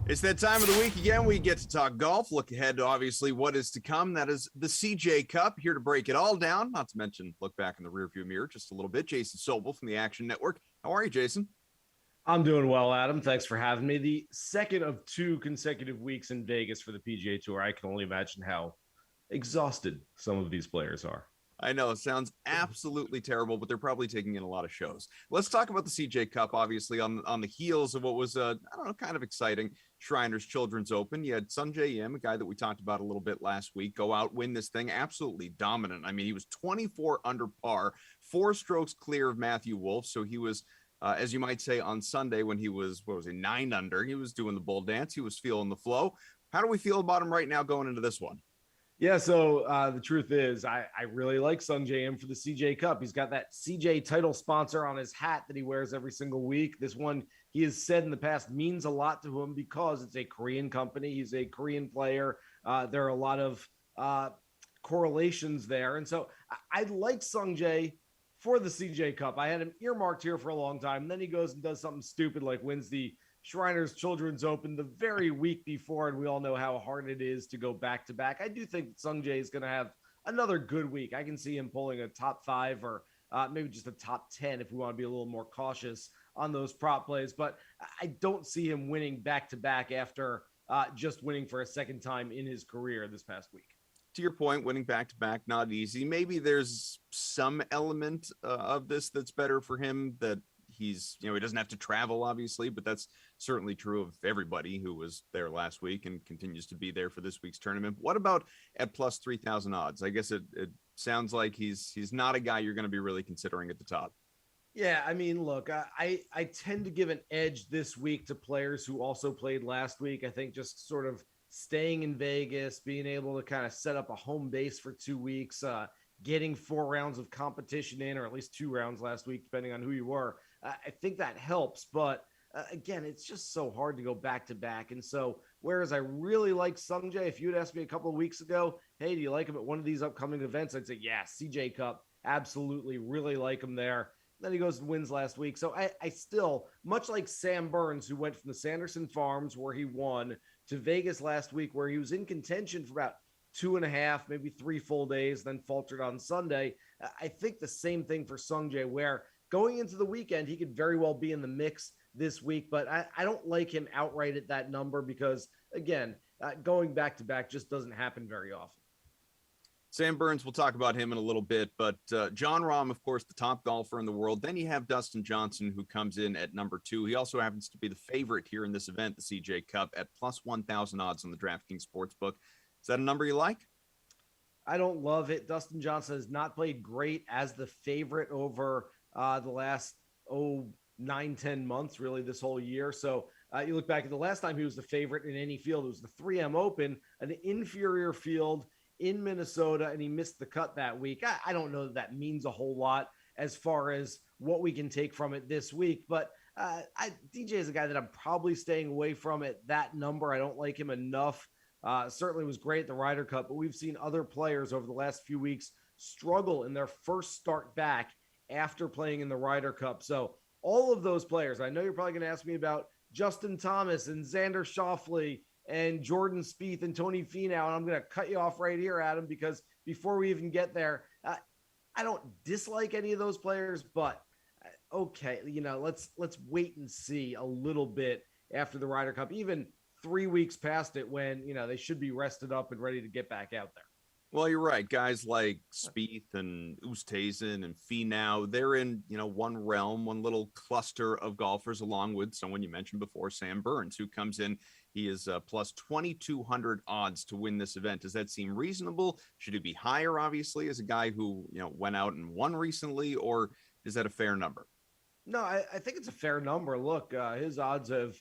It's that time of the week again. We get to talk golf, look ahead to obviously what is to come. That is the CJ Cup. Here to break it all down, not to mention look back in the rearview mirror just a little bit. Jason Sobel from the Action Network. How are you, Jason? I'm doing well, Adam. Thanks for having me. The second of two consecutive weeks in Vegas for the PGA Tour. I can only imagine how exhausted some of these players are. I know it sounds absolutely terrible, but they're probably taking in a lot of shows. Let's talk about the CJ Cup, obviously, on the heels of what was, I don't know, kind of exciting Shriners Children's Open. You had Sungjae Im, a guy that we talked about a little bit last week, go out, win this thing, absolutely dominant. I mean, he was 24 under par, 4 strokes clear of Matthew Wolff, so he was as you might say, on Sunday when he was, 9 under, he was doing the bull dance. He was feeling the flow. How do we feel about him right now going into this one? Yeah, so the truth is I really like Sungjae Im for the CJ Cup. He's got that CJ title sponsor on his hat that he wears every single week. This one, he has said in the past, means a lot to him because it's a Korean company. He's a Korean player. There are a lot of correlations there. And so I like Sungjae for the CJ Cup. I had him earmarked here for a long time. And then he goes and does something stupid like wins the Shriners Children's Open the very week before. And we all know how hard it is to go back to back. I do think Sungjae is going to have another good week. I can see him pulling a top 5 or maybe just a top 10 if we want to be a little more cautious on those prop plays. But I don't see him winning back to back after just winning for a second time in his career this past week. To your point, winning back to back, not easy. Maybe there's some element of this that's better for him, that he's, he doesn't have to travel, obviously, but that's certainly true of everybody who was there last week and continues to be there for this week's tournament. What about at plus 3,000 odds? I guess it sounds like he's not a guy you're going to be really considering at the top. Yeah, I mean, look, I tend to give an edge this week to players who also played last week. I think just sort of staying in Vegas, being able to kind of set up a home base for 2 weeks, getting 4 rounds of competition in, or at least 2 rounds last week, depending on who you were. I think that helps. But again, it's just so hard to go back to back. And so, whereas I really like Sungjae, if you'd asked me a couple of weeks ago, hey, do you like him at one of these upcoming events? I'd say, yeah, CJ Cup, absolutely, really like him there. Then he goes and wins last week. So I still, much like Sam Burns, who went from the Sanderson Farms where he won to Vegas last week, where he was in contention for about 2.5, maybe 3 full days, then faltered on Sunday. I think the same thing for Sungjae, where going into the weekend, he could very well be in the mix this week, but I don't like him outright at that number because, again, going back to back just doesn't happen very often. Sam Burns, we'll talk about him in a little bit, but Jon Rahm, of course, the top golfer in the world. Then you have Dustin Johnson, who comes in at number 2. He also happens to be the favorite here in this event, the CJ Cup, at plus 1,000 odds on the DraftKings Sportsbook. Is that a number you like? I don't love it. Dustin Johnson has not played great as the favorite over the last 9-10 months, really this whole year. So you look back at the last time he was the favorite in any field, it was the 3M Open, an inferior field in Minnesota, and he missed the cut that week. I don't know that means a whole lot as far as what we can take from it this week, but DJ is a guy that I'm probably staying away from at that number. I don't like him enough. Certainly was great at the Ryder Cup, but we've seen other players over the last few weeks struggle in their first start back after playing in the Ryder Cup. So all of those players, I know you're probably going to ask me about Justin Thomas and Xander Schauffele and Jordan Spieth and Tony Finau, and I'm going to cut you off right here, Adam, because before we even get there, I don't dislike any of those players, but okay, let's wait and see a little bit after the Ryder Cup, even 3 weeks past it when, they should be rested up and ready to get back out there. Well, you're right. Guys like Spieth and Ustasen and Finau, they're in, one realm, one little cluster of golfers, along with someone you mentioned before, Sam Burns, who comes in. He is plus 2,200 odds to win this event. Does that seem reasonable? Should it be higher, obviously, as a guy who, went out and won recently, or is that a fair number? No, I think it's a fair number. Look, his odds have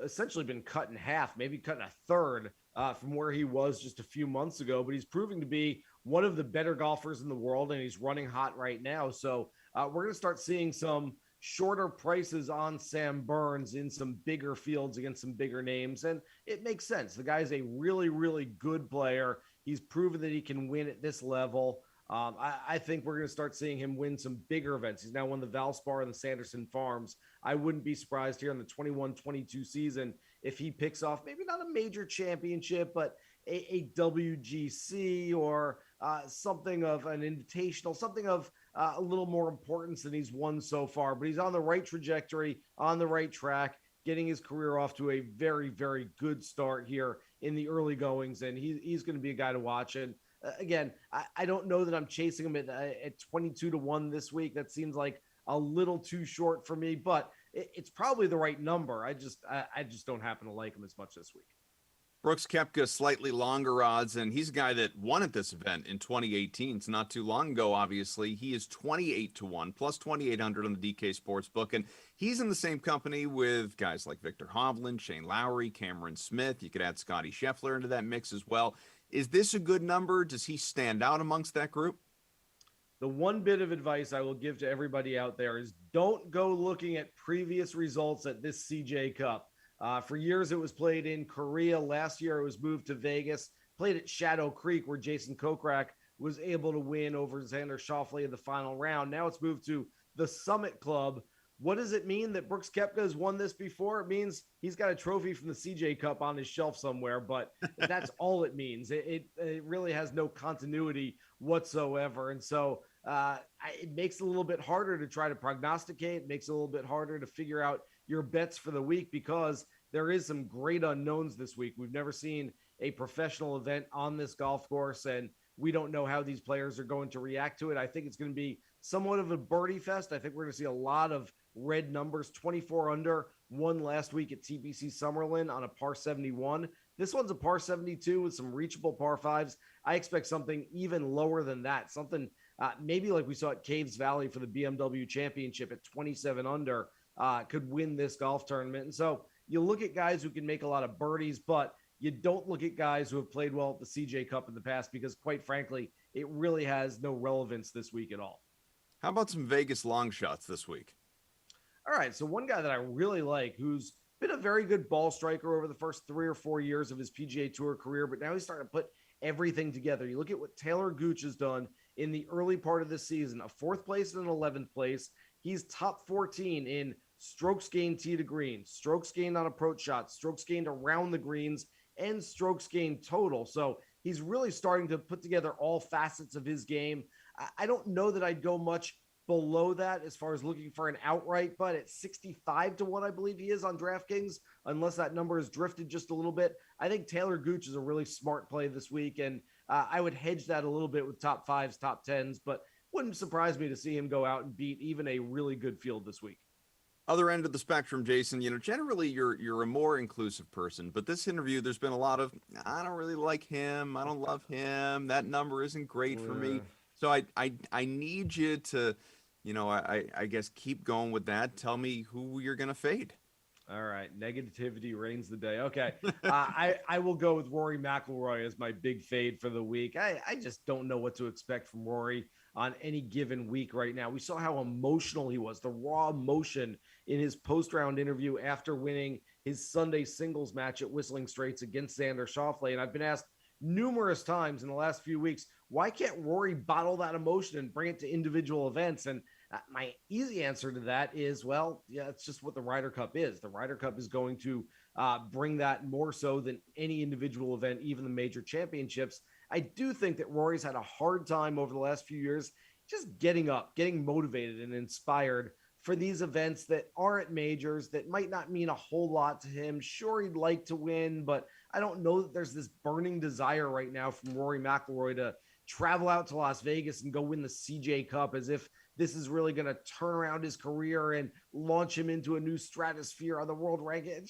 essentially been cut in half, maybe cut in a third from where he was just a few months ago, but he's proving to be one of the better golfers in the world, and he's running hot right now. So we're going to start seeing some shorter prices on Sam Burns in some bigger fields against some bigger names, and it makes sense. The guy's a really, really good player. He's proven that he can win at this level. I think we're going to start seeing him win some bigger events. He's now won the Valspar and the Sanderson Farms. I wouldn't be surprised here in the 21-22 season if he picks off maybe not a major championship, but a WGC or something of an invitational, something of a little more importance than he's won so far. But he's on the right trajectory, on the right track, getting his career off to a very, very good start here in the early goings. And he's going to be a guy to watch. And again, I don't know that I'm chasing him at 22-1 this week. That seems like a little too short for me, but it's probably the right number. I just don't happen to like him as much this week. Brooks Koepka, slightly longer odds, and he's a guy that won at this event in 2018. It's not too long ago, obviously. He is 28-1, plus 2,800 on the DK Sportsbook, and he's in the same company with guys like Victor Hovland, Shane Lowry, Cameron Smith. You could add Scotty Scheffler into that mix as well. Is this a good number? Does he stand out amongst that group? The one bit of advice I will give to everybody out there is don't go looking at previous results at this CJ Cup. For years, it was played in Korea. Last year, it was moved to Vegas, played at Shadow Creek, where Jason Kokrak was able to win over Xander Schauffele in the final round. Now it's moved to the Summit Club. What does it mean that Brooks Koepka has won this before? It means he's got a trophy from the CJ Cup on his shelf somewhere, but that's all it means. It really has no continuity whatsoever. And so it makes it a little bit harder to try to prognosticate. It makes it a little bit harder to figure out your bets for the week because there is some great unknowns this week. We've never seen a professional event on this golf course, and we don't know how these players are going to react to it. I think it's going to be somewhat of a birdie fest. I think we're going to see a lot of red numbers. 24 under, won last week at TPC Summerlin on a par 71. This one's a par 72 with some reachable par fives. I expect something even lower than that, something maybe like we saw at Caves Valley for the BMW Championship at 27 under could win this golf tournament. And so you look at guys who can make a lot of birdies, but you don't look at guys who have played well at the CJ Cup in the past because, quite frankly, it really has no relevance this week at all. How about some Vegas long shots this week? All right, so one guy that I really like who's been a very good ball striker over the first 3 or 4 years of his PGA Tour career, but now he's starting to put everything together. You look at what Taylor Gooch has done in the early part of this season, a 4th place and an 11th place. He's top 14 in strokes gained tee to green, strokes gained on approach shots, strokes gained around the greens, and strokes gained total. So he's really starting to put together all facets of his game. I don't know that I'd go much below that as far as looking for an outright, but at 65-1, I believe he is on DraftKings, unless that number has drifted just a little bit. I think Taylor Gooch is a really smart play this week, and I would hedge that a little bit with top 5s, top 10s, but wouldn't surprise me to see him go out and beat even a really good field this week. Other end of the spectrum, Jason, generally you're a more inclusive person, but this interview, there's been a lot of, I don't really like him. I don't love him. That number isn't great for me. So I need you to, I guess keep going with that. Tell me who you're going to fade. All right. Negativity reigns the day. Okay. I will go with Rory McIlroy as my big fade for the week. I just don't know what to expect from Rory on any given week right now. We saw how emotional he was, the raw emotion in his post-round interview after winning his Sunday singles match at Whistling Straits against Xander Schauffele. And I've been asked numerous times in the last few weeks, why can't Rory bottle that emotion and bring it to individual events? And my easy answer to that is, well, yeah, it's just what the Ryder Cup is. The Ryder Cup is going to bring that more so than any individual event, even the major championships. I do think that Rory's had a hard time over the last few years just getting up, getting motivated and inspired for these events that aren't majors, that might not mean a whole lot to him. Sure, he'd like to win, but I don't know that there's this burning desire right now from Rory McIlroy to travel out to Las Vegas and go win the CJ Cup as if this is really going to turn around his career and launch him into a new stratosphere on the world ranking.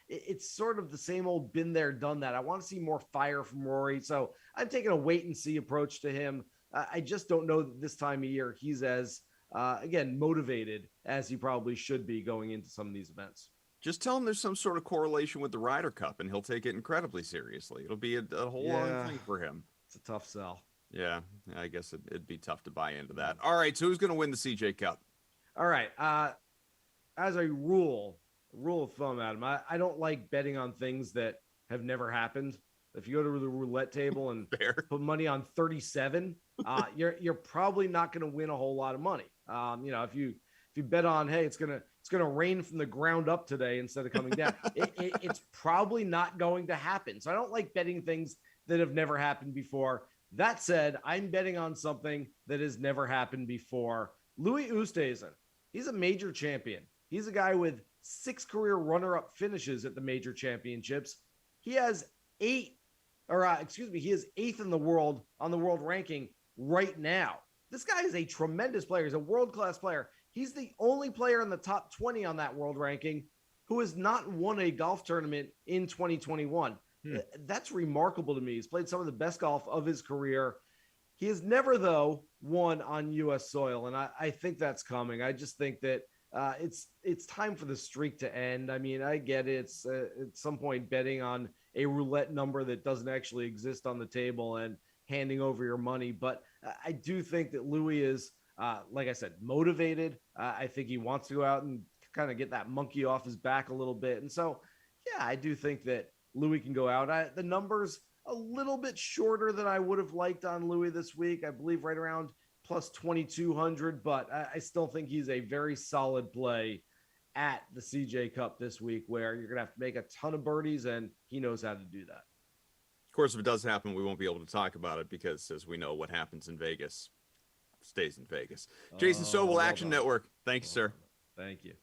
It's sort of the same old been there, done that. I want to see more fire from Rory. So I'm taking a wait and see approach to him. I just don't know that this time of year he's as, again, motivated as he probably should be going into some of these events. Just tell him there's some sort of correlation with the Ryder Cup and he'll take it incredibly seriously. It'll be a whole other thing for him. It's a tough sell. Yeah, I guess it'd be tough to buy into that. All right, so who's going to win the CJ Cup? All right. As a rule of thumb, Adam, I don't like betting on things that have never happened. If you go to the roulette table and Fair. put money on 37, you're probably not going to win a whole lot of money. If you bet on, hey, it's gonna rain from the ground up today instead of coming down, it's probably not going to happen. So I don't like betting things that have never happened before. That said, I'm betting on something that has never happened before. Louis Ustasen, he's a major champion. He's a guy with 6 career runner-up finishes at the major championships. He has he is 8th in the world on the world ranking right now. This guy is a tremendous player. He's a world-class player. He's the only player in the top 20 on that world ranking who has not won a golf tournament in 2021. That's remarkable to me. He's played some of the best golf of his career. He has never, though, won on U.S. soil, and I think that's coming. I just think that it's time for the streak to end. I mean, I get it. It's at some point betting on a roulette number that doesn't actually exist on the table and handing over your money. But I do think that Louis is, like I said, motivated. I think he wants to go out and kind of get that monkey off his back a little bit. And so, yeah, I do think that Louis can go out. The numbers a little bit shorter than I would have liked on Louis this week. I believe right around plus 2,200, but I still think he's a very solid play at the CJ Cup this week, where you're going to have to make a ton of birdies, and he knows how to do that. Of course, if it does happen, we won't be able to talk about it because, as we know, what happens in Vegas stays in Vegas. Jason Sobel, Action Network. Thank you, sir. Thank you.